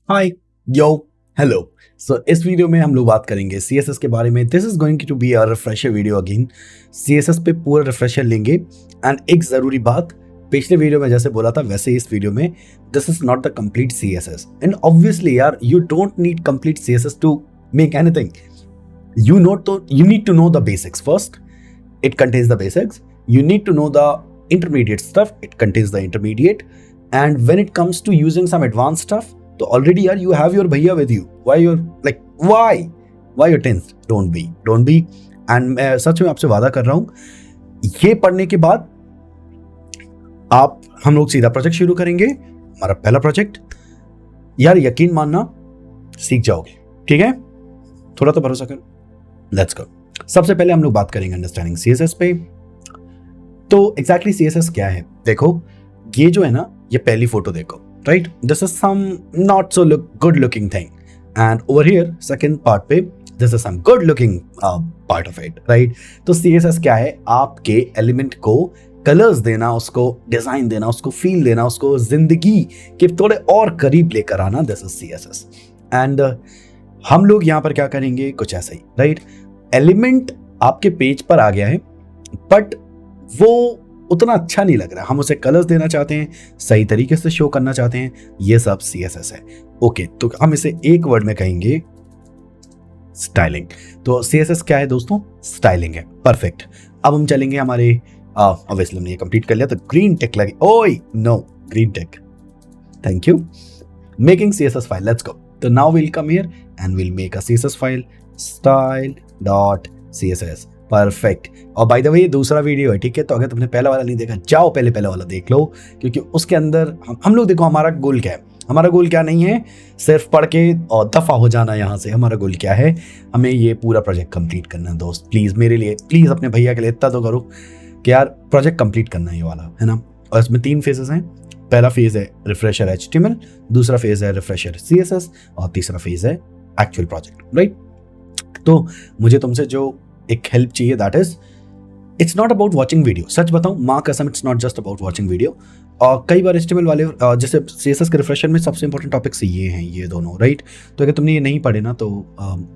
हाय यो hello. सो इस video में हम लोग बात करेंगे CSS के बारे में। This is going to be a refresher video again. CSS पे पूरा रिफ्रेशर लेंगे। एंड एक ज़रूरी बात, पिछले वीडियो में जैसे बोला था वैसे ही इस वीडियो में, this is not the complete CSS and obviously यार you don't need complete CSS to make anything. You need to know the basics first. It contains the basics. You need to know the intermediate stuff. It contains the intermediate. And when it comes to using some advanced stuff, so already you have your bhaiya with you. Why you're like, why you're tensed? Don't be. And मैं सच में आपसे वादा कर रहा हूँ, ये पढ़ने के बाद हम लोग सीधा प्रोजेक्ट शुरू करेंगे। हमारा पहला प्रोजेक्ट, यार यकीन मानना सीख जाओगे, ठीक है? थोड़ा तो भरोसा करो। Let's go. सबसे पहले हम लोग बात करेंगे अंडरस्टैंडिंग CSS पे। तो एग्जैक्टली CSS क्या है? देखो, ये जो है ना, ये पहली फोटो देखो, right? This is some not so good looking thing, and over here second part पे this is some good looking part of it, right? तो CSS क्या है? आपके एलिमेंट को कलर्स देना, उसको डिजाइन देना, उसको फील देना, उसको जिंदगी के थोड़े और करीब लेकर आना। This is CSS। एंड हम लोग यहाँ पर क्या करेंगे? कुछ ऐसा ही, राइट? एलिमेंट आपके पेज पर आ गया है, बट वो उतना अच्छा नहीं लग रहा। हम उसे कलर्स देना चाहते हैं, सही तरीके से शो करना चाहते हैं। ये सब CSS है। ओके, तो हम इसे एक वर्ड में कहेंगे स्टाइलिंग। तो CSS क्या है दोस्तों? स्टाइलिंग है। परफेक्ट। अब हम चलेंगे हमारे ऑब्वियसली हमने ये कंप्लीट कर लिया, तो ग्रीन टेक लगे। ओए no, green tech, thank you. Making CSS file, let's go. तो now will come here and will make a CSS file, style.css। Perfect. और बाय द वे दूसरा वीडियो है, ठीक है? तो अगर तुमने पहला वाला नहीं देखा, जाओ पहले वाला देख लो, क्योंकि उसके अंदर हम लोग देखो हमारा गोल क्या है। हमारा गोल क्या नहीं है सिर्फ पढ़ के और दफा हो जाना यहाँ से। हमारा गोल क्या है? हमें ये पूरा प्रोजेक्ट कंप्लीट करना है दोस्त। प्लीज मेरे लिए, प्लीज अपने भैया के लिए इतना तो करो कि यार प्रोजेक्ट कंप्लीट करना है ये वाला, है ना? और इसमें 3 फेजेस हैं। पहला फेज है रिफ्रेशर HTML, दूसरा फेज है रिफ्रेशर CSS, और तीसरा फेज है एक्चुअल प्रोजेक्ट, राइट? तो मुझे तुमसे जो एक हेल्प चाहिए, that is it's not about watching video. सच बताऊं, माँ कसम, it's not just about watching video. और कई बार HTML वाले जैसे CSS के रिफ्रेशर में सबसे इंपॉर्टेंट टॉपिक्स ये हैं, ये दोनों, राइट? तो अगर तुमने ये नहीं पढ़े ना तो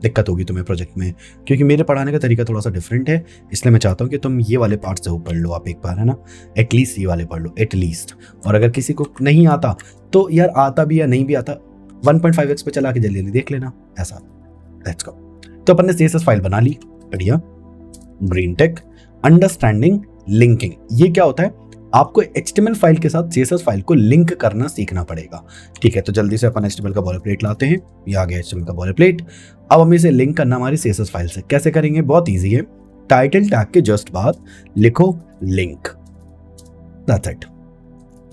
दिक्कत होगी तुम्हें प्रोजेक्ट में, क्योंकि मेरे पढ़ाने का तरीका थोड़ा सा डिफरेंट है। इसलिए मैं चाहता हूँ कि तुम ये वाले पार्ट से पढ़ लो आप एक बार, है ना? एटलीस्ट ये वाले पढ़ लो, एटलीस्ट। और अगर किसी को नहीं आता तो यार, आता भी या नहीं भी आता, 1.5x पे चला के जल्दी जल्दी देख लेना, ऐसा। Let's go. तो अपन ने CSS फाइल बना ली, बढ़िया। Green tick, understanding linking. ये क्या होता है? आपको HTML फाइल के साथ CSS फाइल को लिंक करना सीखना पड़ेगा, ठीक है? तो जल्दी से अपन HTML का बॉलर प्लेट लाते हैं। ये आ गया HTML का बॉलर प्लेट। अब हमें इसे लिंक करना हमारी CSS फाइल से। कैसे करेंगे? बहुत ईजी है। टाइटल टैग के जस्ट बाद लिखो लिंक, दैट्स इट।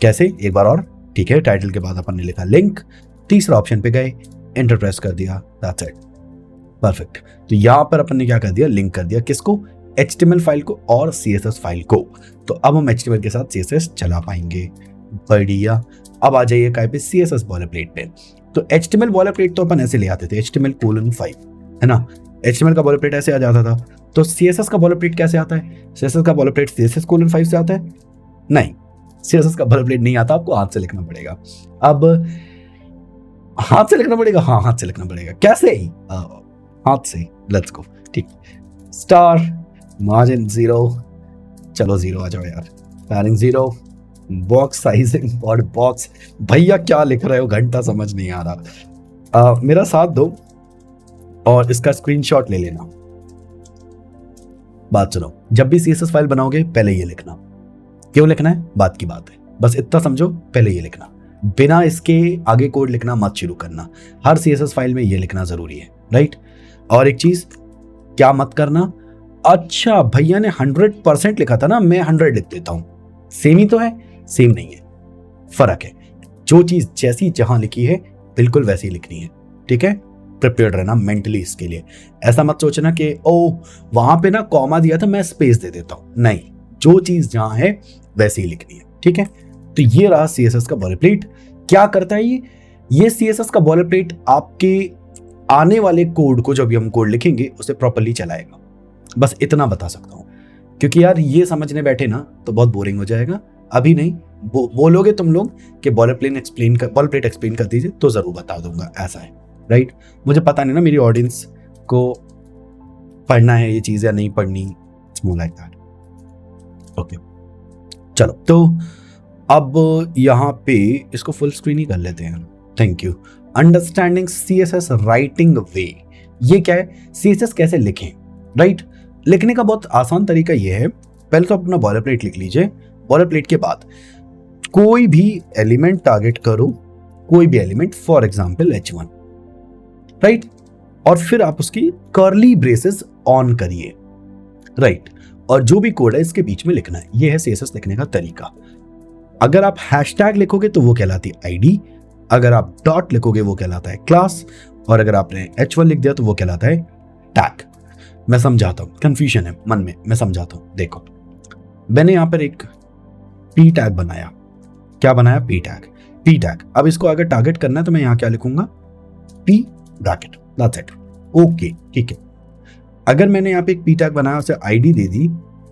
कैसे? एक बार और, ठीक है? टाइटल के बाद अपन ने लिखा लिंक, तीसरा ऑप्शन पे गए, एंटर प्रेस कर दिया, दैट्स इट। परफेक्ट। तो यहां पर अपन ने क्या कर दिया? लिंक कर दिया। किसको? HTML फाइल को और CSS फाइल को। तो अब हम HTML के साथ CSS चला पाएंगे, बढ़िया। अब आ जाइए काय पे? CSS बॉलर प्लेट पे। तो HTML बॉलर प्लेट तो अपन ऐसे ले आते थे, HTML:5, है ना? HTML का बॉलर प्लेट ऐसे आ जाता था। तो CSS का बॉलर प्लेट कैसे आता है? CSS का बॉलर प्लेट CSS:5 से आता है? नहीं, CSS का बॉलर प्लेट नहीं आता, आपको हाथ से लिखना पड़ेगा। अब हाथ से लिखना पड़ेगा, हाँ हाथ से लिखना पड़ेगा। कैसे? हाथ से। लेट्स गो, ठीक। स्टार, मार्जिन 0, चलो 0 आ जाओ यार, पैडिंग 0, बॉक्स साइजिंग और बॉक्स। भैया क्या लिख रहे हो? घंटा समझ नहीं आ रहा। मेरा साथ दो और इसका स्क्रीनशॉट ले लेना। बात सुनो, जब भी CSS फाइल बनाओगे पहले ये लिखना। क्यों लिखना है? बात की बात है, बस इतना समझो, पहले ये लिखना। बिना इसके आगे कोड लिखना मत शुरू करना। हर CSS फाइल में ये लिखना जरूरी है, राइट? और एक चीज क्या मत करना, अच्छा भैया ने 100% लिखा था ना, मैं 100 लिख देता हूं। सेम ही तो है? सेम नहीं है, फर्क है। जो चीज जैसी जहां लिखी है बिल्कुल वैसी लिखनी है, ठीक है? प्रिपेयर्ड रहना मेंटली इसके लिए। ऐसा मत सोचना कि ओ वहां पे ना कॉमा दिया था मैं स्पेस दे देता हूं। नहीं, जो चीज जहां है वैसी ही लिखनी है, ठीक है? तो ये रहा CSS का बॉलर प्लेट। क्या करता है ये CSS का बॉलर प्लेट आपके आने वाले कोड को, जब भी हम कोड लिखेंगे उसे प्रॉपर्ली चलाएगा। बस इतना बता सकता हूं, क्योंकि यार ये समझने बैठे ना तो बहुत बोरिंग हो जाएगा। अभी नहीं, बोलोगे तुम लोग कि बॉल प्लेट एक्सप्लेन कर दीजिए तो ज़रूर बता दूंगा, ऐसा है, राइट। मुझे पता नहीं ना मेरी ऑडियंस को पढ़ना है ये चीज़ या नहीं पढ़नी, it's more like that. Okay चलो, तो अब यहाँ पे इसको फुल स्क्रीन ही कर लेते हैं। Thank you. Understanding CSS writing way, ये क्या है, CSS कैसे लिखें, राइट। लिखने का बहुत आसान तरीका ये है, पहले तो अपना बॉलर प्लेट लिख लीजिए। बॉलर प्लेट के बाद कोई भी एलिमेंट टारगेट करो, कोई भी element, for example H1, right, और फिर आप उसकी कर्ली ब्रेसेस ऑन करिए, राइट, और जो भी कोड है इसके बीच में लिखना है। ये है CSS लिखने का तरीका। अगर आप हैशटैग लिखोगे तो वो कहलाती है आईडी, अगर आप डॉट लिखोगे वो कहलाता है क्लास, और अगर आपने H1 लिख दिया तो वो कहलाता है टैग। मैं समझाता हूं, कंफ्यूजन है मन में, मैं समझाता हूं। देखो, मैंने यहां पर एक P टैग बनाया। क्या बनाया? P tag. अब इसको अगर टारगेट करना है तो मैं यहां क्या लिखूंगा? P bracket, that's it. Okay, ठीक है। अगर मैंने यहाँ पे एक P टैग बनाया, उसे आईडी दे दी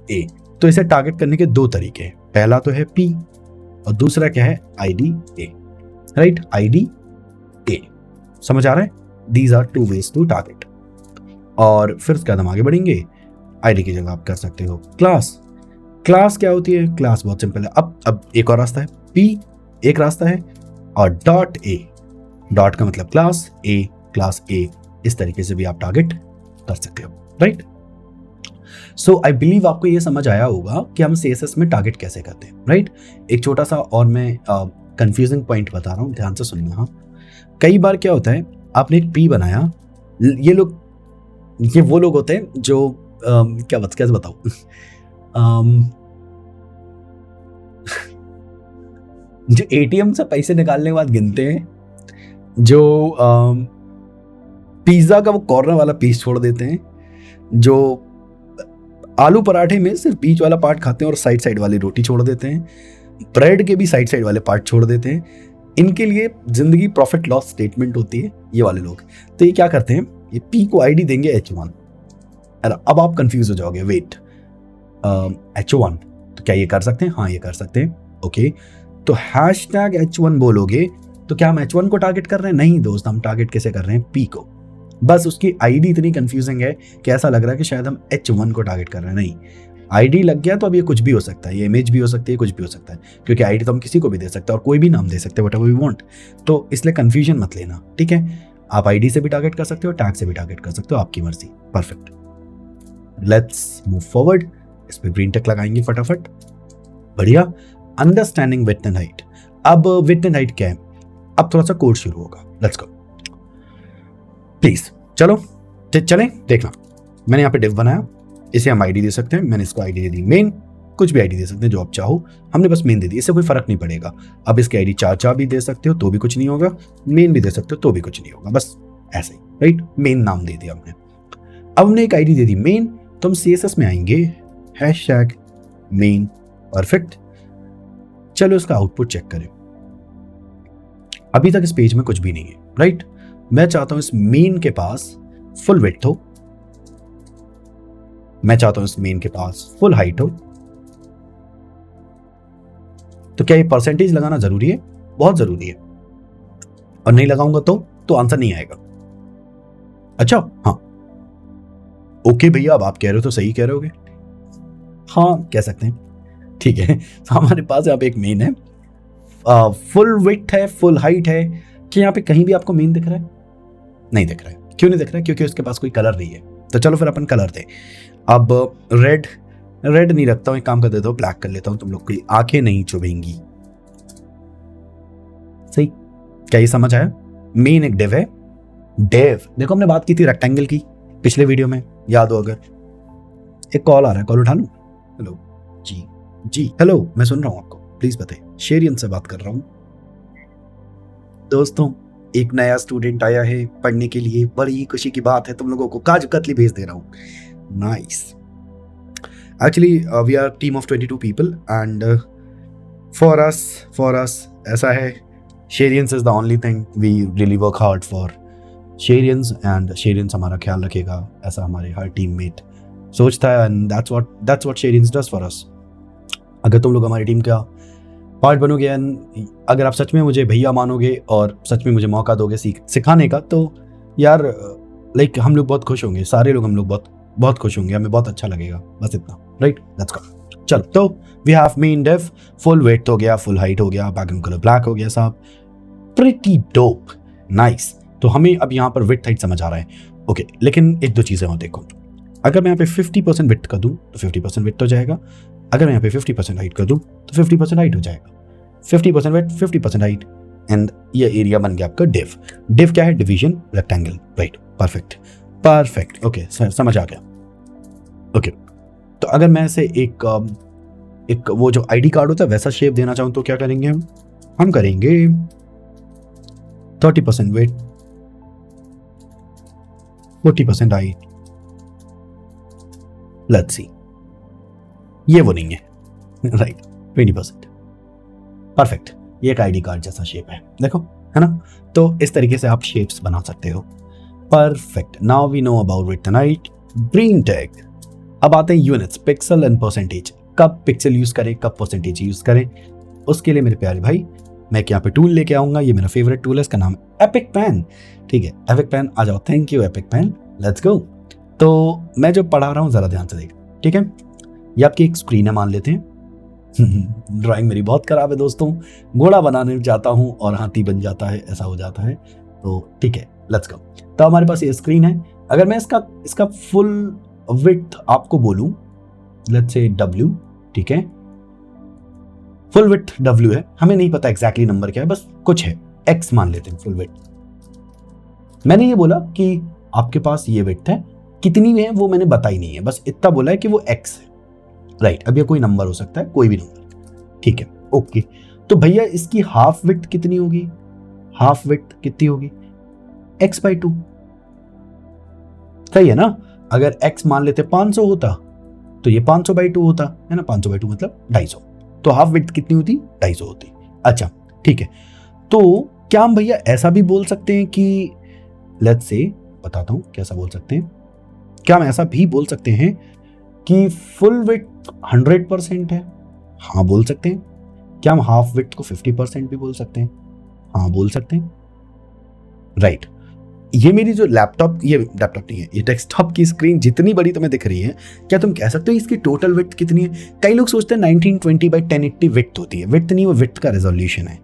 A, तो इसे टारगेट करने के दो तरीके हैं। पहला तो है P और दूसरा क्या है? ID A, right, ID A। समझ आ रहा है? These are two ways to target. और फिर उसके बाद हम आगे बढ़ेंगे। आईडी की जगह आप कर सकते हो क्लास। क्लास क्या होती है? क्लास बहुत सिंपल है। अब एक और रास्ता है, P एक रास्ता है, और डॉट A, डॉट का मतलब क्लास, A क्लास A, इस तरीके से भी आप टारगेट कर सकते हो, राइट। सो आई बिलीव आपको ये समझ आया होगा कि हम CSS में टारगेट कैसे करते हैं, राइट। एक छोटा सा और मैं कंफ्यूजिंग पॉइंट बता रहा हूँ, ध्यान से सुनिए। हाँ, कई बार क्या होता है, आपने एक P बनाया, ये वो लोग होते हैं जो कैसे बताऊं जो ATM से पैसे निकालने के बाद गिनते हैं, जो पिज्जा का वो कॉर्नर वाला पीस छोड़ देते हैं, जो आलू पराठे में सिर्फ बीच वाला पार्ट खाते हैं और साइड वाली रोटी छोड़ देते हैं, ब्रेड के भी साइड वाले पार्ट छोड़ देते हैं, इनके लिए जिंदगी प्रॉफिट लॉस स्टेटमेंट होती है, ये वाले लोग। तो ये क्या करते हैं, ये P को आईडी देंगे H1। अब आप कंफ्यूज हो जाओगे, वेट, H1 तो क्या ये कर सकते हैं? हाँ, ये कर सकते हैं। ओके, तो हैशटैग H1 बोलोगे तो क्या हम H1 को टारगेट कर रहे हैं? नहीं दोस्त, हम टारगेट कैसे कर रहे हैं? P को। बस उसकी आईडी इतनी कंफ्यूजिंग है कि ऐसा लग रहा है कि शायद हम H1 को टारगेट कर रहे हैं। नहीं, आईडी लग गया तो अब ये कुछ भी हो सकता है, ये इमेज भी हो सकती है, कुछ भी हो सकता है, क्योंकि आईडी तो हम किसी को भी दे सकते हैं और कोई भी नाम दे सकते हैं, व्हाटएवर वी वांट। तो इसलिए कंफ्यूजन मत लेना, ठीक है। आप आईडी से भी टारगेट कर सकते हो, टैग से भी टारगेट कर सकते हो, आपकी मर्जी। Perfect, let's move forward. इस पे ग्रीन टिक लगाएंगे फटाफट, बढ़िया। Understanding width and height. अब विड्थ एंड हाइट क्या है? अब थोड़ा सा कोड शुरू होगा, लेट्स गो प्लीज। चलो चलें, देखना। मैंने यहाँ पे डिव बनाया, इसे हम आईडी दे सकते हैं। मैंने इसको आईडी दे दी मेन, कुछ भी आईडी दे सकते हैं जो आप चाहो, हमने बस मेन दे दी, इससे कोई फर्क नहीं पड़ेगा। अब इसकी आईडी 4 भी दे सकते हो तो भी कुछ नहीं होगा, मेन भी दे सकते हो तो भी कुछ नहीं होगा, बस ऐसे ही, राइट। मेन नाम दे दिया हमने। अब हमने एक आईडी दे दी मेन, तो हम CSS में आएंगे, हैशटैग मेन, परफेक्ट। चलो इसका आउटपुट चेक करें। अभी तक इस पेज में कुछ भी नहीं है, राइट। मैं चाहता हूं इस मेन के पास फुल विड्थ हो, मैं चाहता हूं इस मेन के पास फुल हाइट हो। तो क्या ये परसेंटेज लगाना जरूरी है? बहुत जरूरी है, और नहीं लगाऊंगा तो आंसर नहीं आएगा। अच्छा, हाँ, ओके भैया, अब आप कह रहे हो तो सही कह रहे होगे, हाँ कह सकते हैं, ठीक है। तो हमारे पास यहाँ पे एक मेन है, फुल विड्थ है, फुल हाइट है। कि यहाँ पे कहीं भी आपको मेन दिख रहा है? नहीं दिख रहा है। क्यों नहीं दिख रहा है? क्योंकि उसके पास कोई कलर नहीं है। तो चलो फिर अपन कलर दें। अब रेड नहीं रखता हूं, एक काम कर देता हूं, ब्लैक कर लेता हूं, तुम लोग की आंखें नहीं चुभेंगी। सही, क्या ये समझ आया? मेन एक डिव है, डिव देखो हमने बात की थी रेक्टेंगल की पिछले वीडियो में, याद हो अगर। एक कॉल आ रहा है, कॉल उठा लूं? हेलो जी हेलो, मैं सुन रहा हूं आपको, प्लीज बताइए। शेरियन से बात कर रहा हूं। दोस्तों, एक नया स्टूडेंट आया है पढ़ने के लिए, बड़ी खुशी की बात है, तुम लोगों को काजू कतली भेज दे रहा हूं। Nice. Actually we are team of 22 people and for us ऐसा है, Sheryians is the only thing we really work hard for. Sheryians and Sheryians हमारा ख्याल रखेगा, ऐसा हमारे हर टीममेट सोचता है, and that's what Sheryians does for us. अगर तुम लोग हमारी टीम का पार्ट बनोगे एंड अगर आप सच में मुझे भैया मानोगे और सच में मुझे मौका दोगे सिखाने का, तो यार लाइक हम लोग बहुत खुश होंगे, सारे लोग हम लोग बहुत बहुत खुश होंगे, हमें बहुत अच्छा लगेगा, बस इतना, राइट। Let's go. चलो, तो we have main div, full width हो गया, फुल हाइट हो गया, बैकग्राउंड कलर ब्लैक हो गया साहब, प्रिटी डोप, नाइस। तो हमें अब यहाँ पर विड्थ हाइट समझ आ रहा है, ओके। लेकिन एक दो चीज़ें और देखो, अगर मैं यहाँ पे 50% विड्थ कर दूँ तो 50% विड्थ हो जाएगा, अगर मैं यहाँ पे 50% हाइट कर दूँ तो 50% हाइट हो जाएगा, 50% विड्थ 50% हाइट, एंड ये एरिया बन गया आपका डिव। डिव क्या है? Division rectangle, right. Perfect perfect, okay sir, समझ आ गया, ओके। तो अगर मैं इसे एक वो जो आईडी कार्ड होता है वैसा शेप देना चाहूँ तो क्या करेंगे हम करेंगे 30% वेट, 40% हाइट, लेट्स सी, ये वो नहीं है, राइट, 20%, परफेक्ट। ये एक आईडी कार्ड जैसा शेप है, देखो, है ना। तो इस तरीके से आप शेप्स बना सकते हो, perfect. Now we know about width and height, brain tag. अब आते हैं यूनिट्स, पिक्सल एंड परसेंटेज। कब पिक्सल यूज करें, कब परसेंटेज यूज करें, उसके लिए मेरे प्यारे भाई मैं यहाँ पे टूल लेके आऊंगा, ये मेरा फेवरेट टूल है, इसका नाम है एपिक पेन, ठीक है। एपिक पेन आ जाओ, thank you Epic Pen, let's go. तो मैं जो पढ़ा रहा हूँ जरा ध्यान से देख, ठीक है। ये आपकी एक स्क्रीन है मान लेते हैं, ड्राइंग मेरी बहुत खराब है दोस्तों, घोड़ा बनाने जाता हूँ और हाथी बन जाता है, ऐसा हो जाता है, तो ठीक है, लेट्स गो। तो हमारे पास ये स्क्रीन है, अगर मैं इसका फुल विड्थ आपको बोलूं, लेट्स से W, ठीक है, फुल विड्थ W है, हमें नहीं पता एग्जैक्टली नंबर क्या है, बस कुछ है, X मान लेते हैं फुल विड्थ। मैंने ये बोला कि आपके पास ये विड्थ है, कितनी है वो मैंने बताई नहीं है, बस इतना बोला है कि वो X है, राइट। अब ये कोई नंबर हो सकता है, कोई भी नंबर, ठीक है, ओके। तो भैया इसकी हाफ विड्थ कितनी होगी, हाफ विड्थ कितनी होगी, X/2, सही है ना। अगर X मान लेते 500 होता तो ये 500/2 होता है ना, 500/2 मतलब 250, तो हाफ विड्थ कितनी होती, 250 होती। अच्छा, ठीक है। तो क्या हम भैया ऐसा भी बोल सकते हैं कि लेट्स से, बताता हूं कैसा बोल सकते हैं, क्या हम ऐसा भी बोल सकते हैं कि फुल विड्थ 100% है, हाँ बोल सकते हैं। क्या हम हाफ विड्थ को 50% भी बोल सकते हैं, हाँ बोल सकते हैं, राइट। ये मेरी जो लैपटॉप नहीं है, ये डेस्कटॉप की स्क्रीन जितनी बड़ी तुम्हें दिख रही है, क्या तुम कह सकते हो इसकी टोटल विड्थ कितनी है? कई लोग सोचते हैं 1920x1080 विड्थ होती है, विड्थ नहीं, वो विड्थ का रेजोल्यूशन है,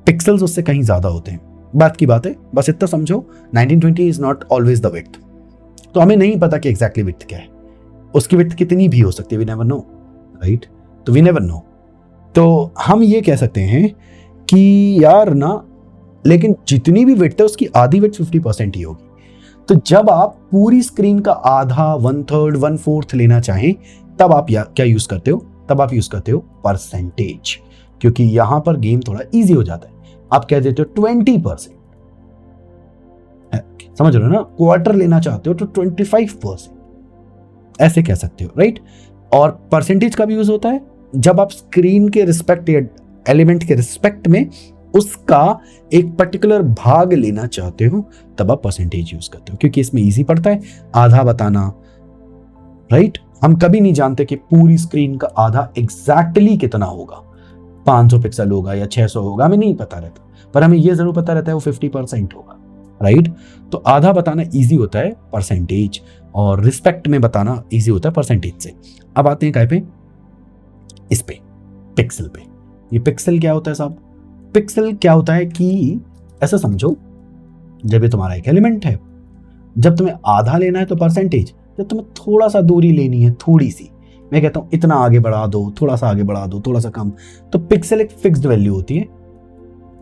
पिक्सल्स उससे कहीं ज्यादा होते हैं, बात की बात है, बस इतना समझो, 1920 is not always the width. तो हमें नहीं पता कि एग्जैक्टली विड्थ क्या है, उसकी विड्थ कितनी भी हो सकती है, वी नेवर नो, राइट। तो वी नेवर नो, तो हम ये कह सकते हैं कि यार ना, लेकिन जितनी भी विड्थ है उसकी आधी विड्थ 50% ही होगी। तो जब आप पूरी स्क्रीन का आधा, 1/3, 1/4 लेना चाहें, तब आप क्या यूज करते हो, तब आप यूज करते हो परसेंटेज, क्योंकि यहां पर गेम थोड़ा इजी हो जाता है। आप कह देते हो 20%, समझ रहे हो ना, क्वार्टर लेना चाहते हो तो 25%, ऐसे कह सकते हो, राइट। और परसेंटेज का भी यूज होता है जब आप स्क्रीन के रिस्पेक्ट या एलिमेंट के रिस्पेक्ट में उसका एक पर्टिकुलर भाग लेना चाहते हो, तब आप परसेंटेज यूज करते हो, क्योंकि इसमें इजी पड़ता है आधा बताना, राइट। हम कभी नहीं जानते कि पूरी स्क्रीन का आधा एग्जैक्टली कितना होगा, 500 पिक्सल होगा या 600 होगा, हमें नहीं पता रहता, पर हमें यह जरूर पता रहता है वो 50% होगा, राइट। तो आधा बताना इजी होता है परसेंटेज, और रिस्पेक्ट में बताना इजी होता है परसेंटेज से। अब आते हैं काय पे, इस पे, पिक्सल पे। ये पिक्सल क्या होता है साहब, पिक्सल क्या होता है कि ऐसा समझो, जब ये तुम्हारा एक एलिमेंट है, जब तुम्हें आधा लेना है तो परसेंटेज, जब तुम्हें थोड़ा सा दूरी लेनी है, थोड़ी सी, मैं कहता हूं इतना आगे बढ़ा दो, थोड़ा सा आगे बढ़ा दो, थोड़ा सा कम, तो पिक्सल एक फिक्स्ड वैल्यू होती है।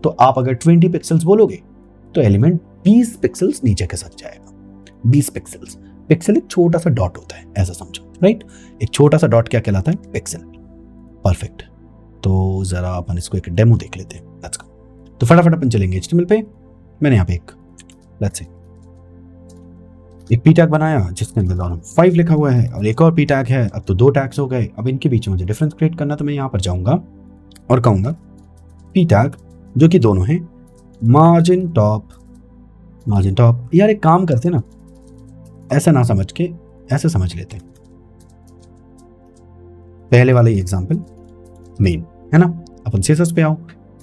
तो आप अगर 20 पिक्सल्स बोलोगे तो एलिमेंट 20 पिक्सल्स नीचे खिसक जाएगा, 20 पिक्सल्स। पिक्सल एक छोटा सा डॉट होता है, ऐसा समझो, राइट। एक छोटा सा डॉट क्या कहलाता है, पिक्सल, परफेक्ट। तो जरा अपन इसको एक डेमो देख लेते हैं, लेट्स गो। तो फटाफट अपन चलेंगे HTML पे। मैंने यहाँ पे एक p टैग बनाया जिसके अंदर 5 लिखा हुआ है, और एक और p टैग है, अब तो 2 टैग्स हो गए। अब इनके बीच में मुझे डिफरेंस क्रिएट करना, तो मैं यहाँ पर जाऊंगा और कहूंगा p टैग, जो कि दोनों हैं मार्जिन टॉप। यार एक काम करते ना, ऐसा ना समझ के ऐसे समझ लेते हैं, पहले वाला ही एग्जाम्पल, मेन, है ना। अपन सीएसएस पे आओ,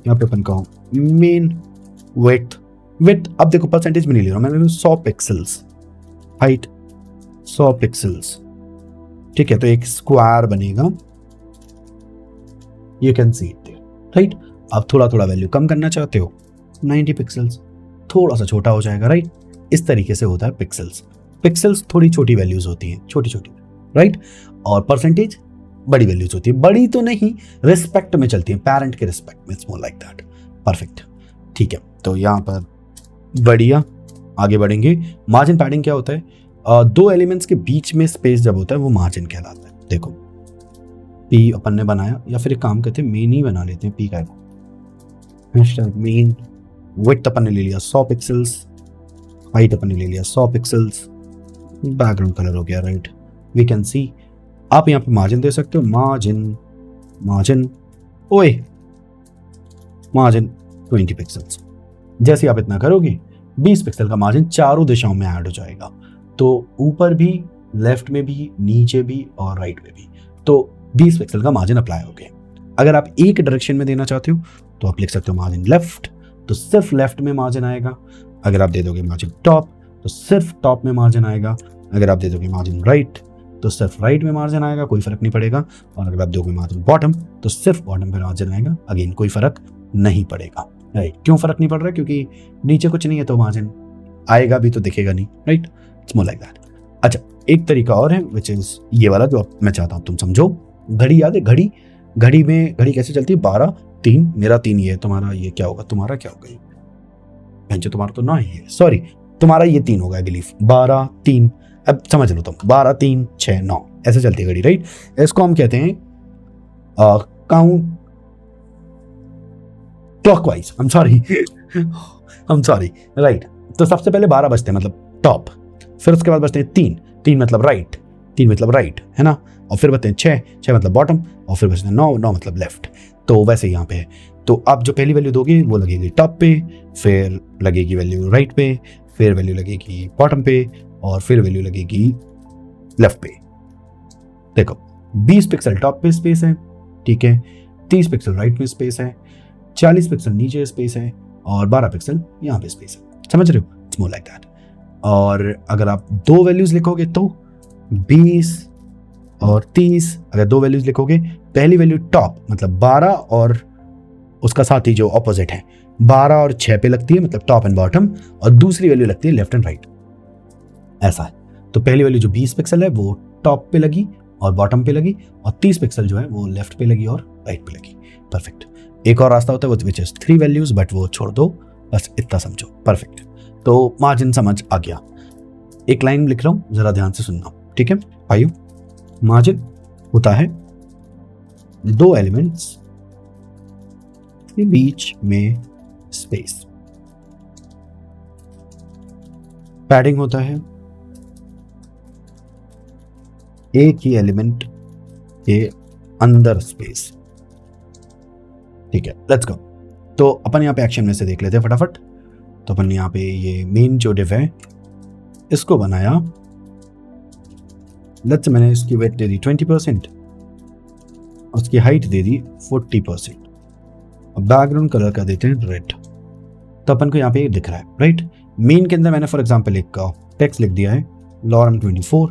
यहाँ पे अपन का मेन विड्थ, अब देखो परसेंटेज में नहीं ले रहा मैंने, 100 पिक्सल्स, हाइट 100 पिक्सल्स, ठीक है। तो एक स्क्वायर बनेगा, you can see it, right. आप थोड़ा थोड़ा वैल्यू कम करना चाहते हो, 90 पिक्सल्स, थोड़ा सा छोटा हो जाएगा, राइट। इस तरीके से होता है पिक्सल्स थोड़ी छोटी वैल्यूज होती हैं, छोटी छोटी, राइट। और परसेंटेज बड़ी वैल्यूज होती है, बड़ी तो नहीं, रिस्पेक्ट में चलती है, पेरेंट के रिस्पेक्ट में, it's more like that, perfect, ठीक है। तो यहाँ पर बढ़िया, आगे बढ़ेंगे। मार्जिन पैडिंग क्या होता है? दो एलिमेंट्स के बीच में स्पेस जब होता है वो मार्जिन कहलाता है। देखो पी अपन ने बनाया, या फिर एक काम करते हैं मेन ही बना लेते हैं, पी का मेन। विड्थ अपन ने ले लिया 100 पिक्सल्स, हाइट अपन ने ले लिया 100 पिक्सल्स, बैकग्राउंड कलर हो गया, राइट। वी कैन सी, आप यहाँ पे मार्जिन दे सकते हो, मार्जिन ओए मार्जिन 20 पिक्सल्स। जैसे आप इतना करोगे 20 पिक्सल का मार्जिन चारों दिशाओं में ऐड हो जाएगा, तो ऊपर भी, लेफ्ट में भी, नीचे भी और राइट में भी, तो 20 पिक्सल का मार्जिन अप्लाई हो गया। अगर आप एक डायरेक्शन में देना चाहते हो तो आप लिख सकते हो मार्जिन लेफ्ट, तो सिर्फ लेफ्ट में मार्जिन आएगा। अगर आप दे दोगे मार्जिन टॉप तो सिर्फ टॉप में मार्जिन आएगा। अगर आप दे दोगे मार्जिन राइट तो सिर्फ राइट में मार्जिन आएगा, कोई फर्क नहीं पड़ेगा। और अगर आप दोगे मार्जिन बॉटम तो सिर्फ बॉटम पे मार्जिन आएगा, अगेन कोई फर्क नहीं पड़ेगा, राइट। क्यों फर्क नहीं पड़ रहा है? क्योंकि नीचे कुछ नहीं है तो मार्जिन आएगा भी तो दिखेगा नहीं, right. It's more like that. अच्छा, एक तरीका और है विच इज ये वाला जो मैं चाहता हूँ तुम समझो। घड़ी याद है? घड़ी में घड़ी कैसे चलती है? 12 3, मेरा 3 ये, तुम्हारा ये क्या होगा? तुम्हारा क्या होगा? ये तुम्हारा तो 9 ही है, सॉरी तुम्हारा ये 3 होगा आई बिलीव, 12 3, अब समझ लो तुम, 12 3 6 9 ऐसे चलती है घड़ी, राइट। इसको हम कहते हैं count clockwise, I am sorry, right. तो सबसे पहले 12 बजते हैं मतलब टॉप, फिर उसके बाद बजते हैं 3 मतलब राइट, 3 मतलब राइट, है ना। और फिर बजते हैं 6 मतलब बॉटम, और फिर बजते हैं 9 मतलब लेफ्ट। तो वैसे यहाँ पे है, तो आप जो पहली वैल्यू दोगे वो लगेगी टॉप पे, फिर लगेगी वैल्यू राइट पे, फिर वैल्यू लगेगी बॉटम पे, और फिर वैल्यू लगेगी लेफ्ट पे। देखो 20 पिक्सल टॉप पे स्पेस है, ठीक है, 30 पिक्सल राइट में स्पेस है, 40 पिक्सल नीचे स्पेस है, और 12 पिक्सल यहाँ पे स्पेस है। समझ रहे हो? It's more like that. और अगर आप दो वैल्यूज लिखोगे तो 20 और 30, अगर दो वैल्यूज लिखोगे, पहली वैल्यू टॉप मतलब 12 और उसका साथ ही जो ऑपोजिट है 12 और 6 पे लगती है, मतलब टॉप एंड बॉटम, और दूसरी वैल्यू लगती है लेफ्ट एंड राइट, ऐसा है। तो पहली वैल्यू जो 20 पिक्सल है वो टॉप पे लगी और बॉटम पे लगी, और 30 पिक्सल जो है वो लेफ्ट पे लगी और राइट पे लगी, परफेक्ट। एक और रास्ता होता है विच इज 3 वैल्यूज, बट वो छोड़ दो, बस इतना समझो, परफेक्ट। तो मार्जिन समझ आ गया। एक लाइन लिख रहा हूं, जरा ध्यान से सुनना, ठीक है भाइयों। मार्जिन होता है दो एलिमेंट्स के बीच में स्पेस। पैडिंग होता है एक ही एलिमेंट के अंदर स्पेस, ठीक है। Let's go. तो अपन यहाँ पे एक्शन में से देख लेते हैं फटाफट। तो अपन यहाँ पे ये मेन जो डिव है इसको बनाया, लेट्स मैंने इसकी वेट दे दी 20%, उसकी हाइट दे दी 40%, और बैकग्राउंड कलर का देते हैं रेड। तो अपन को यहाँ पे दिख रहा है, राइट। मेन के अंदर मैंने फॉर एग्जांपल एक टेक्स्ट लिख दिया है lorem 24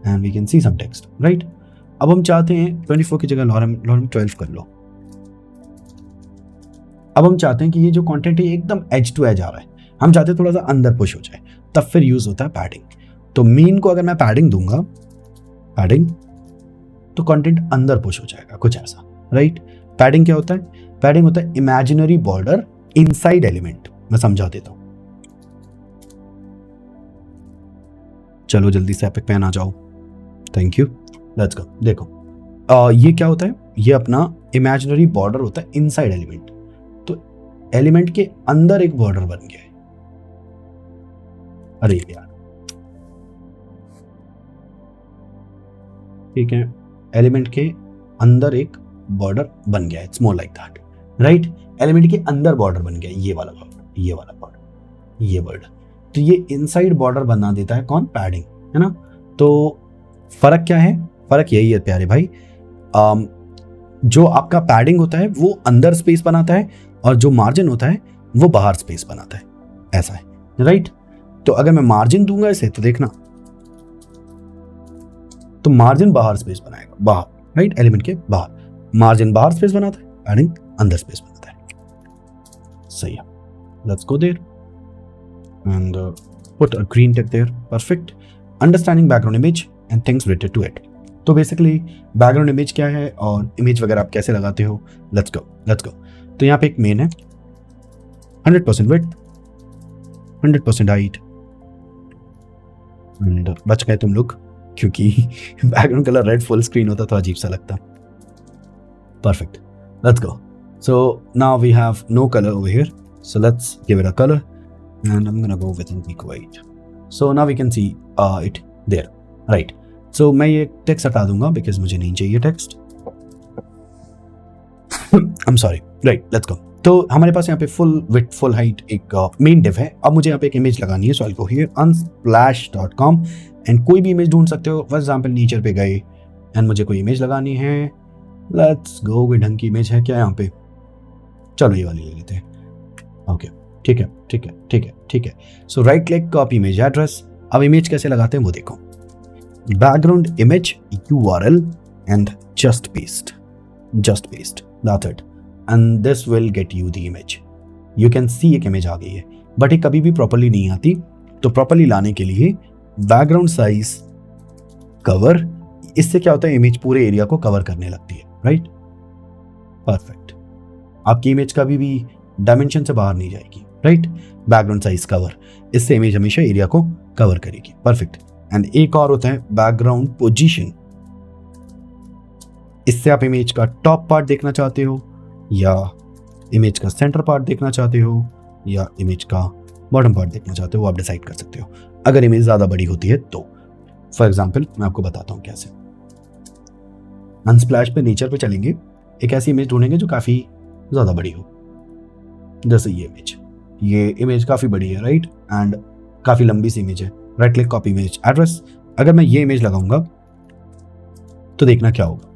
and we can see some text, right. अब हम चाहते हैं 24 की जगह लॉरम 12 कर लो। अब हम चाहते हैं कि ये जो कंटेंट है एकदम एज टू एज आ रहा है, हम चाहते हैं थोड़ा सा अंदर पुश हो जाए, तब फिर यूज होता है पैडिंग। तो मेन को अगर मैं पैडिंग दूंगा, पैडिंग, तो कंटेंट अंदर पुश हो जाएगा, कुछ ऐसा, राइट। पैडिंग क्या होता है? पैडिंग होता है इमेजिनरी बॉर्डर इनसाइड एलिमेंट। मैं समझा देता हूं, चलो जल्दी से एपिक पेन आ जाओ, थैंक यू, लेट्स गो। देखो ये क्या होता है? ये अपना इमेजिनरी बॉर्डर होता है इनसाइड एलिमेंट। तो एलिमेंट के अंदर एक बॉर्डर बन गया है, अरे यार, ठीक है, एलिमेंट के अंदर एक बॉर्डर बन गया, it's more like that, right. Element के अंदर बॉर्डर बन गया, ये वाला बॉर्डर, ये वाला बॉर्डर, ये बॉर्डर। तो ये इनसाइड बॉर्डर बना देता है कौन? पैडिंग, है ना। तो फर्क क्या है? फर्क यही है प्यारे भाई, जो आपका पैडिंग होता है वो अंदर स्पेस बनाता है और जो मार्जिन होता है वो बाहर स्पेस बनाता है, ऐसा है, राइट। तो अगर मैं मार्जिन दूंगा इसे तो देखना, तो मार्जिन बाहर स्पेस बनाएगा, बाहर, राइट, एलिमेंट के बाहर। मार्जिन बाहर स्पेस बनाता है, पैडिंग अंदर स्पेस बनाता है, सही है। Let's go there and put a green tick there, perfect. Understanding background image and things related to it. तो बेसिकली बैकग्राउंड इमेज क्या है और इमेज वगैरह आप कैसे लगाते हो, लेट्स गो। तो यहाँ पे एक मेन है, 100% विड्थ, 100% हाइट, एंड बच गए तुम लोग क्योंकि background colour red full screen होता तो अजीब सा लगता। Perfect, let's go. So now we have no colour over here, so let's give it a colour and I am gonna go with ink white. So now we can see it there, right. So मैं ये text हटा दूंगा because मुझे नहीं चाहिए text, I am sorry, right, let's go. तो हमारे पास यहाँ पे फुल विड्थ फुल हाइट एक मेन डिव है। अब मुझे यहाँ पे एक इमेज लगानी है, सो आई गो हियर unsplash.com एंड कोई भी इमेज ढूंढ सकते हो। फॉर एग्जाम्पल नेचर पे गए एंड मुझे कोई इमेज लगानी है, लेट्स गो। कोई ढंग की इमेज है क्या यहाँ पे, चलो ये वाली ले लेते हैं, ओके, ठीक है। So right click, copy image address. अब इमेज कैसे लगाते हैं वो देखो, background image URL and just paste, that's it, and this will get you the image. You can see एक इमेज आ गई है, बट ये कभी भी प्रॉपर्ली नहीं आती। तो प्रॉपर्ली लाने के लिए बैकग्राउंड साइज कवर, इससे क्या होता है, इमेज पूरे एरिया को कवर करने लगती है, राइट, परफेक्ट। आपकी इमेज कभी भी डायमेंशन से बाहर नहीं जाएगी, राइट। बैकग्राउंड साइज कवर, इससे इमेज हमेशा एरिया को कवर करेगी, परफेक्ट। एंड एक और होता है बैकग्राउंड पोजीशन, इससे आप इमेज का टॉप पार्ट देखना चाहते हो या इमेज का सेंटर पार्ट देखना चाहते हो या इमेज का बॉटम पार्ट देखना चाहते हो, वो आप डिसाइड कर सकते हो अगर इमेज ज्यादा बड़ी होती है तो। फॉर एग्जाम्पल मैं आपको बताता हूँ कैसे। अनस्प्लैश पे नेचर पे चलेंगे, एक ऐसी इमेज ढूंढेंगे जो काफी ज्यादा बड़ी हो, जैसे ये इमेज काफी बड़ी है, राइट, एंड काफी लंबी सी इमेज है। Right click, copy image address. अगर मैं ये इमेज लगाऊंगा तो देखना क्या होगा,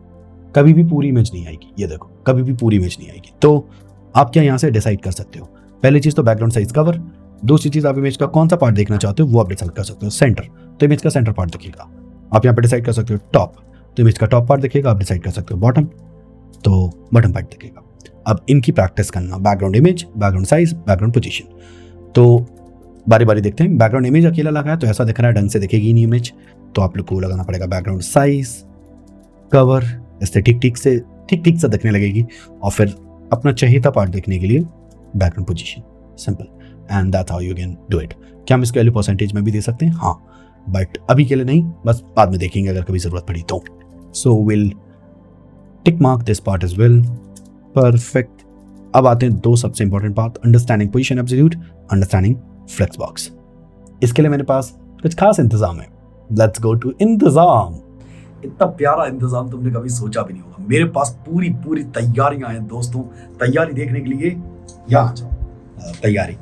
कभी भी पूरी इमेज नहीं आएगी, ये देखो कभी भी पूरी इमेज नहीं आएगी। तो आप क्या यहाँ से डिसाइड कर सकते हो, पहली चीज तो बैकग्राउंड साइज कवर, दूसरी चीज आप इमेज का कौन सा पार्ट देखना चाहते हो वो आप डिसाइड कर सकते हो। सेंटर, तो इमेज का सेंटर पार्ट दिखेगा, आप यहाँ पे डिसाइड कर सकते हो। टॉप, तो इमेज का टॉप पार्ट दिखेगा, आप डिसाइड कर सकते हो। बॉटम, तो बॉटम पार्ट दिखेगा। अब इनकी प्रैक्टिस करना, background image, background size, background position. तो बारी बारी देखते हैं। बैकग्राउंड इमेज अकेला लगा है तो ऐसा दिख रहा है, ढंग से दिखेगी नहीं इमेज, तो आप लोग को लगाना पड़ेगा बैकग्राउंड साइज कवर, इससे ठीक ठीक से दिखने लगेगी। और फिर अपना चाहिए पार्ट देखने के लिए background position, simple, and that's how you can do it. क्या हम इसके वैल्यू परसेंटेज में भी दे सकते हैं, हाँ, बट अभी के लिए नहीं, बस बाद में देखेंगे अगर कभी जरूरत पड़ी तो। So will tick mark this part is well, perfect. अब आते हैं दो सबसे important part, understanding position absolute, understanding flex box. इसके लिए मेरे पास कुछ खास इंतजाम है, लेट्स गो टू इंतजाम। इतना प्यारा इंतजाम तुमने कभी सोचा भी नहीं होगा। मेरे पास पूरी तैयारियां हैं दोस्तों, तैयारी देखने के लिए यहाँ आ जाओ। तैयारी